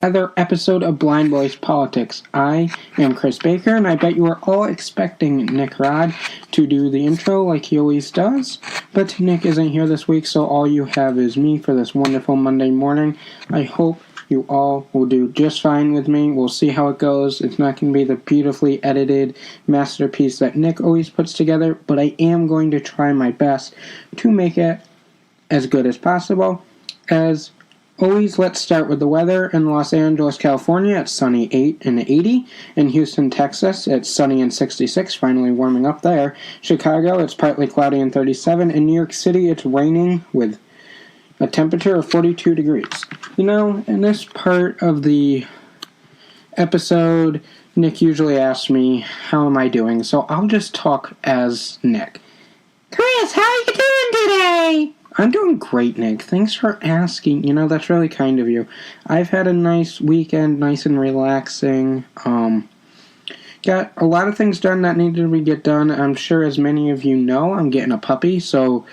Another episode of Blind Boys Politics. I am Chris Baker, and I bet you are all expecting Nick Rod to do the intro like he always does. But Nick isn't here this week, so all you have is me for this wonderful Monday morning. I hope you all will do just fine with me. We'll see how it goes. It's not going to be the beautifully edited masterpiece that Nick always puts together, but I am going to try my best to make it as good as possible. As always, let's start with the weather. In Los Angeles, California, it's sunny 8 and 80. In Houston, Texas, it's sunny and 66, finally warming up there. Chicago, it's partly cloudy and 37. In New York City, it's raining with a temperature of 42 degrees. You know, in this part of the episode, Nick usually asks me, how am I doing? So I'll just talk as Nick. Chris, how are you doing today? I'm doing great, Nick. Thanks for asking. You know, that's really kind of you. I've had a nice weekend, nice and relaxing. Got a lot of things done that needed to get done. I'm sure as many of you know, I'm getting a puppy, so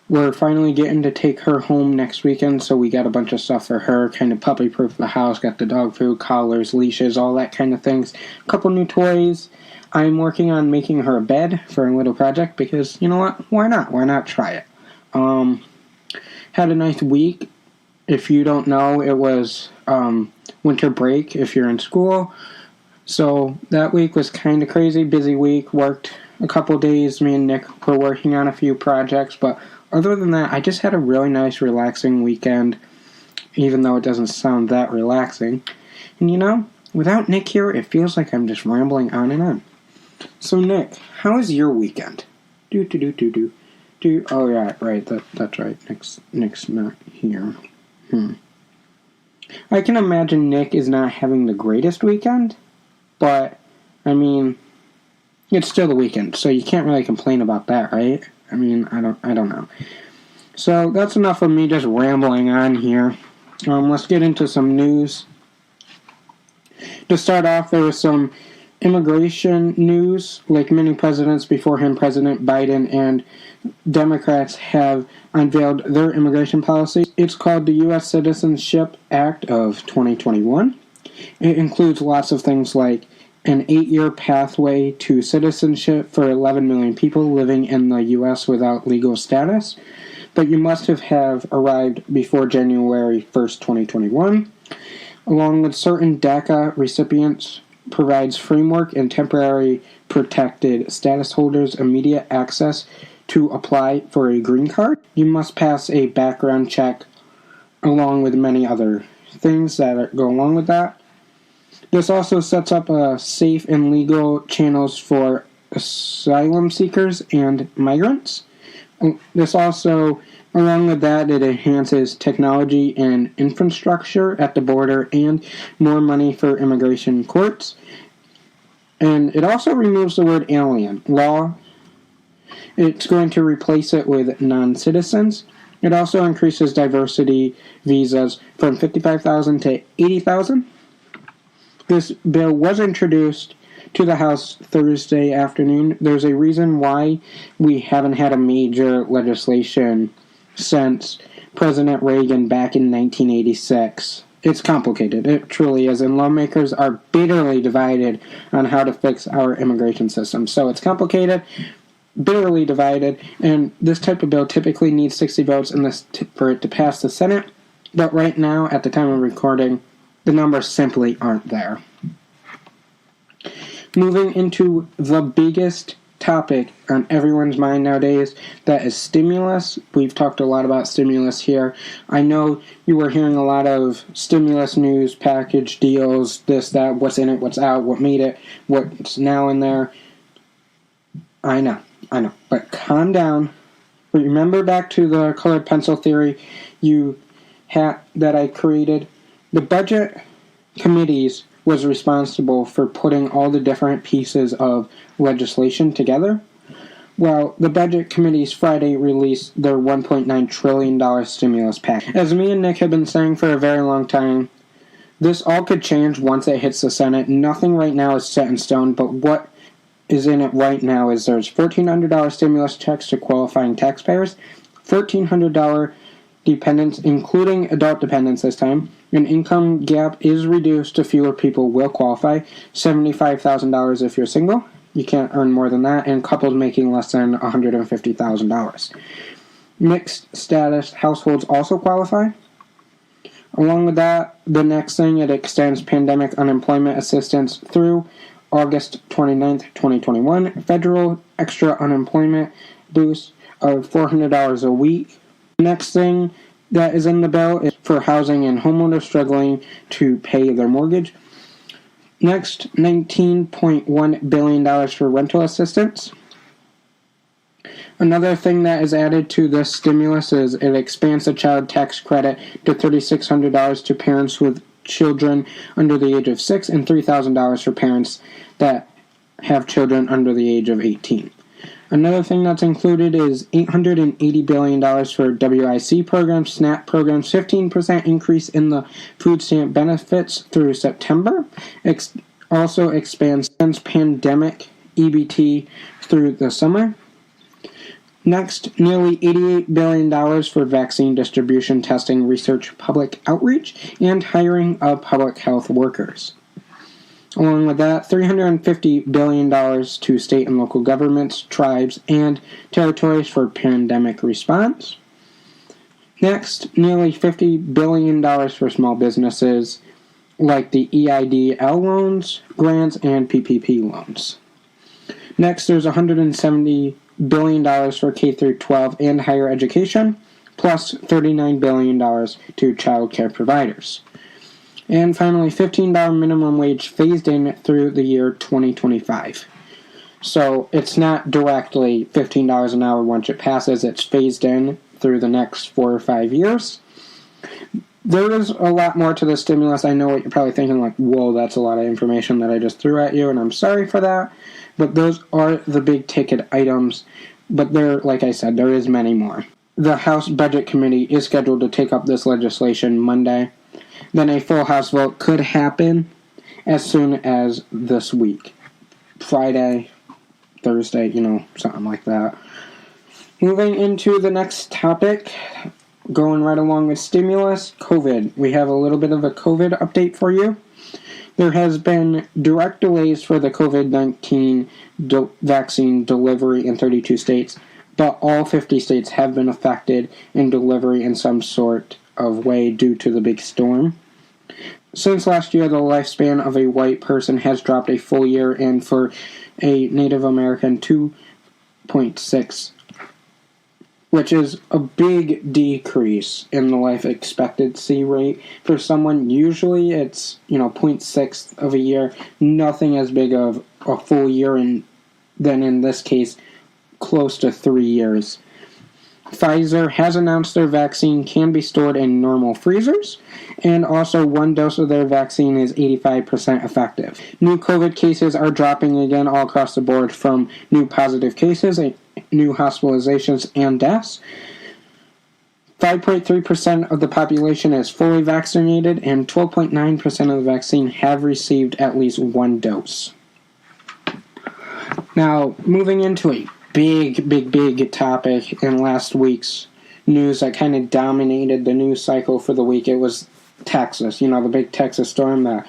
we're finally getting to take her home next weekend, so we got a bunch of stuff for her, kind of puppy-proof the house, got the dog food, collars, leashes, all that kind of things. A couple new toys. I'm working on making her a bed for a little project, because, you know what, why not? Why not try it? Had a nice week. If you don't know, it was winter break if you're in school. So that week was kind of crazy, busy week. Worked a couple days. Me and Nick were working on a few projects. But other than that, I just had a really nice, relaxing weekend, even though it doesn't sound that relaxing. And you know, without Nick here, it feels like I'm just rambling on and on. So Nick, how was your weekend? Oh yeah, right. That's right. Nick's not here. I can imagine Nick is not having the greatest weekend, but I mean, it's still the weekend, so you can't really complain about that, right? I mean, I don't know. So that's enough of me just rambling on here. Let's get into some news. To start off, there was some immigration news. Like many presidents before him, President Biden and Democrats have unveiled their immigration policy. It's called the U.S. Citizenship Act of 2021. It includes lots of things like an 8-year pathway to citizenship for 11 million people living in the U.S. without legal status, but you must have arrived before January 1st, 2021. Along with certain DACA recipients, provides framework and temporary protected status holders immediate access to apply for a green card. You must pass a background check along with many other things that go along with that. This also sets up safe and legal channels for asylum seekers and migrants. This also, along with that, it enhances technology and infrastructure at the border and more money for immigration courts. And it also removes the word alien law. It's going to replace it with non-citizens. It also increases diversity visas from 55,000 to 80,000. This bill was introduced to the House Thursday afternoon. There's a reason why we haven't had a major legislation since President Reagan back in 1986. It's complicated. It truly is. And lawmakers are bitterly divided on how to fix our immigration system. So it's complicated, bitterly divided, and this type of bill typically needs 60 votes for it to pass the Senate. But right now, at the time of recording, the numbers simply aren't there. Moving into the biggest topic on everyone's mind nowadays, that is stimulus. We've talked a lot about stimulus here. I know you were hearing a lot of stimulus news, package deals, this, that, what's in it, what's out, what made it, what's now in there. I know. But calm down. Remember back to the colored pencil theory that I created? The budget committees was responsible for putting all the different pieces of legislation together. Well, the budget committees Friday released their $1.9 trillion stimulus package. As me and Nick have been saying for a very long time, this all could change once it hits the Senate. Nothing right now is set in stone, but what is in it right now is there's $1,400 stimulus checks to qualifying taxpayers, $1,400 dependents, including adult dependents this time. An income gap is reduced to fewer people will qualify. $75,000 if you're single. You can't earn more than that, and couples making less than $150,000. Mixed status households also qualify. Along with that, the next thing, it extends pandemic unemployment assistance through August 29th, 2021. Federal extra unemployment boost of $400 a week. Next thing that is in the bill is for housing and homeowners struggling to pay their mortgage. Next, $19.1 billion for rental assistance. Another thing that is added to this stimulus is it expands the child tax credit to $3,600 to parents with children under the age of 6 and $3,000 for parents that have children under the age of 18. Another thing that's included is $880 billion for WIC programs, SNAP programs, 15% increase in the food stamp benefits through September. Also expands pandemic EBT through the summer. Next, nearly $88 billion for vaccine distribution, testing, research, public outreach, and hiring of public health workers. Along with that, $350 billion to state and local governments, tribes, and territories for pandemic response. Next, nearly $50 billion for small businesses, like the EIDL loans, grants, and PPP loans. Next, there's $170 billion for K-12 and higher education, plus $39 billion to child care providers. And finally, $15 minimum wage phased in through the year 2025. So it's not directly $15 an hour once it passes, it's phased in through the next 4 or 5 years. There is a lot more to the stimulus. I know what you're probably thinking, like, whoa, that's a lot of information that I just threw at you, and I'm sorry for that. But those are the big ticket items. But there, like I said, there is many more. The House Budget Committee is scheduled to take up this legislation Monday. Then a full House vote could happen as soon as this week. Friday, Thursday, something like that. Moving into the next topic, going right along with stimulus, COVID. We have a little bit of a COVID update for you. There has been direct delays for the COVID-19 vaccine delivery in 32 states, but all 50 states have been affected in delivery in some sort of way due to the big storm. Since last year, the lifespan of a white person has dropped a full year, and for a Native American, 2.6, which is a big decrease in the life expectancy rate. For someone, usually it's, 0.6 of a year, nothing as big of a full year, and then in this case, close to 3 years. Pfizer has announced their vaccine can be stored in normal freezers, and also 1 dose of their vaccine is 85% effective. New COVID cases are dropping again all across the board, from new positive cases, new hospitalizations, and deaths. 5.3% of the population is fully vaccinated, and 12.9% of the vaccine have received at least 1 dose. Now, moving into a big topic in last week's news that kind of dominated the news cycle for the week. It was Texas, the big Texas storm that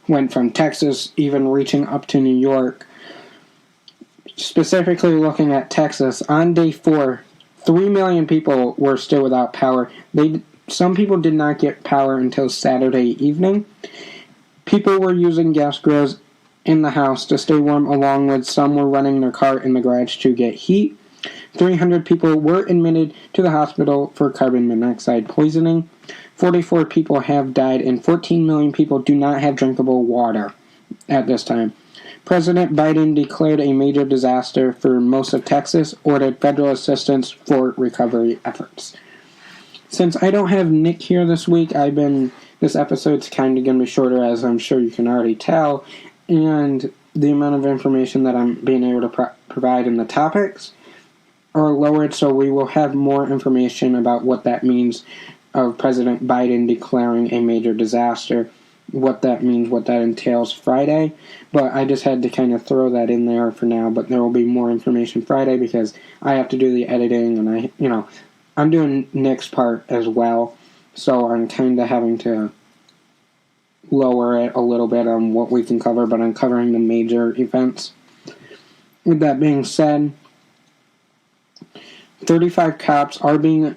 went from Texas even reaching up to New York. Specifically looking at Texas, on day 4, 3 million people were still without power. Some people did not get power until Saturday evening. People were using gas grills in the house to stay warm, along with some were running their car in the garage to get heat. 300 people were admitted to the hospital for carbon monoxide poisoning. 44 people have died, and 14 million people do not have drinkable water at this time. President Biden declared a major disaster for most of Texas, ordered federal assistance for recovery efforts. Since I don't have Nick here this week, this episode's kind of going to be shorter, as I'm sure you can already tell, and the amount of information that I'm being able to provide in the topics are lowered, so we will have more information about what that means of President Biden declaring a major disaster, what that means, what that entails Friday. But I just had to kind of throw that in there for now, but there will be more information Friday because I have to do the editing, and I'm doing Nick's part as well, so I'm kind of having to lower it a little bit on what we can cover, but I'm covering the major events. With that being said, 35 cops are being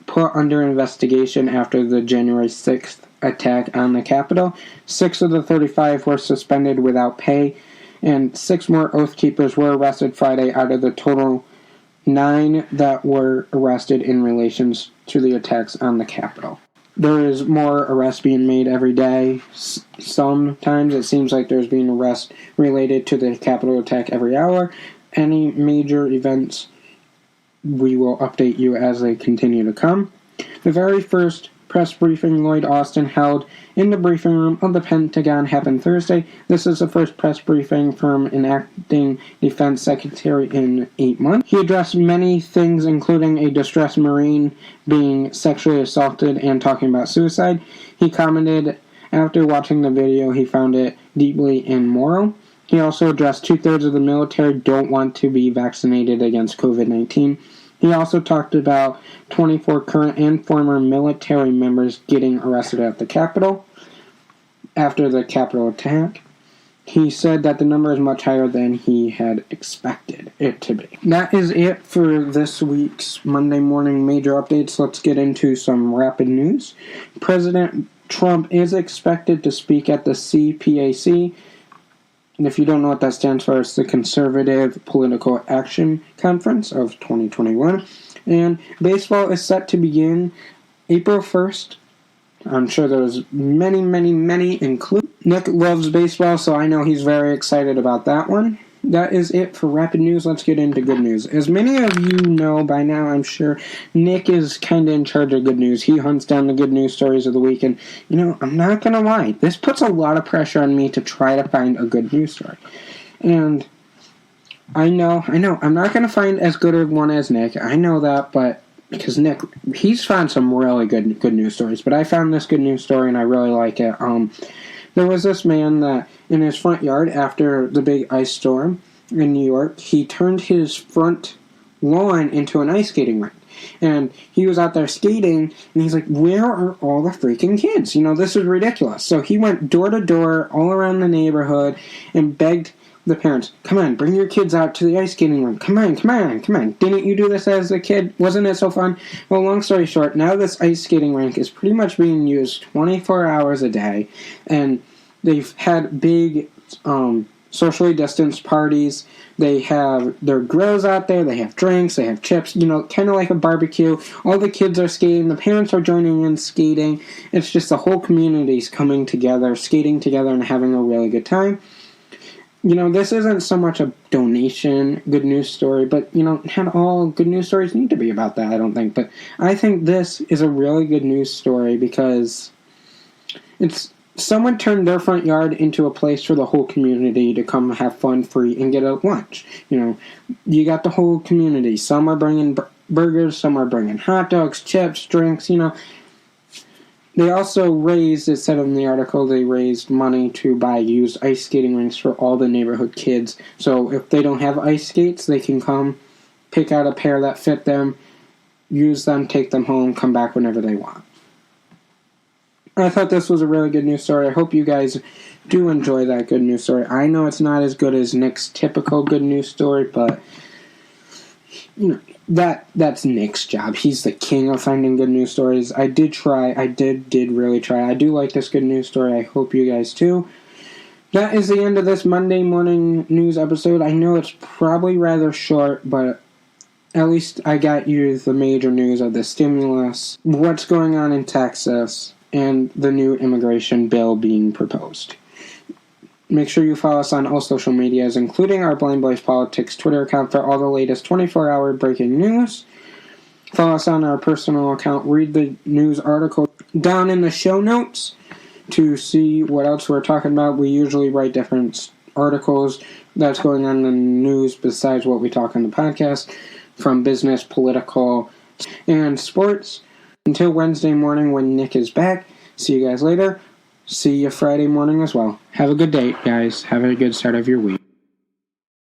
put under investigation after the January 6th attack on the Capitol. 6 of the 35 were suspended without pay, and 6 more Oath Keepers were arrested Friday out of the total 9 that were arrested in relation to the attacks on the Capitol. There is more arrests being made every day. Sometimes it seems like there's being arrests related to the Capitol attack every hour. Any major events, we will update you as they continue to come. The very first press briefing Lloyd Austin held in the briefing room of the Pentagon happened Thursday. This is the first press briefing from an acting defense secretary in 8 months. He addressed many things, including a distressed Marine being sexually assaulted and talking about suicide. He commented after watching the video he found it deeply immoral. He also addressed 2/3 of the military don't want to be vaccinated against COVID-19. He also talked about 24 current and former military members getting arrested at the Capitol after the Capitol attack. He said that the number is much higher than he had expected it to be. That is it for this week's Monday morning major updates. Let's get into some rapid news. President Trump is expected to speak at the CPAC. And if you don't know what that stands for, it's the Conservative Political Action Conference of 2021. And baseball is set to begin April 1st. I'm sure there's many include. Nick loves baseball, so I know he's very excited about that one. That is it for rapid news. Let's get into good news. As many of you know by now, I'm sure, Nick is kind of in charge of good news. He hunts down the good news stories of the week, and, I'm not going to lie. This puts a lot of pressure on me to try to find a good news story. And I know, I'm not going to find as good a one as Nick. I know that, but because Nick, he's found some really good news stories, but I found this good news story, and I really like it. There was this man that in his front yard after the big ice storm in New York, he turned his front lawn into an ice skating rink. And he was out there skating, and he's like, where are all the freaking kids? This is ridiculous. So he went door to door all around the neighborhood and begged the parents, come on, bring your kids out to the ice skating rink. Come on. Didn't you do this as a kid? Wasn't it so fun? Well, long story short, now this ice skating rink is pretty much being used 24 hours a day. And they've had big socially distanced parties. They have their grills out there. They have drinks. They have chips, kind of like a barbecue. All the kids are skating. The parents are joining in skating. It's just the whole community's coming together, skating together, and having a really good time. This isn't so much a donation good news story, but, not all good news stories need to be about that, I don't think. But I think this is a really good news story because someone turned their front yard into a place for the whole community to come have fun, free, and get a lunch. You got the whole community. Some are bringing burgers, some are bringing hot dogs, chips, drinks, They also raised, it said in the article, they raised money to buy used ice skating rinks for all the neighborhood kids. So if they don't have ice skates, they can come, pick out a pair that fit them, use them, take them home, come back whenever they want. I thought this was a really good news story. I hope you guys do enjoy that good news story. I know it's not as good as Nick's typical good news story, but that's Nick's job. He's the king of finding good news stories. I did try. I did really try. I do like this good news story. I hope you guys too. That is the end of this Monday morning news episode. I know it's probably rather short, but at least I got you the major news of the stimulus, what's going on in Texas, and the new immigration bill being proposed. Make sure you follow us on all social medias, including our Blind Boys Politics Twitter account for all the latest 24-hour breaking news. Follow us on our personal account. Read the news article down in the show notes to see what else we're talking about. We usually write different articles that's going on in the news besides what we talk on the podcast, from business, political, and sports. Until Wednesday morning when Nick is back, see you guys later. See you Friday morning as well. Have a good day, guys. Have a good start of your week.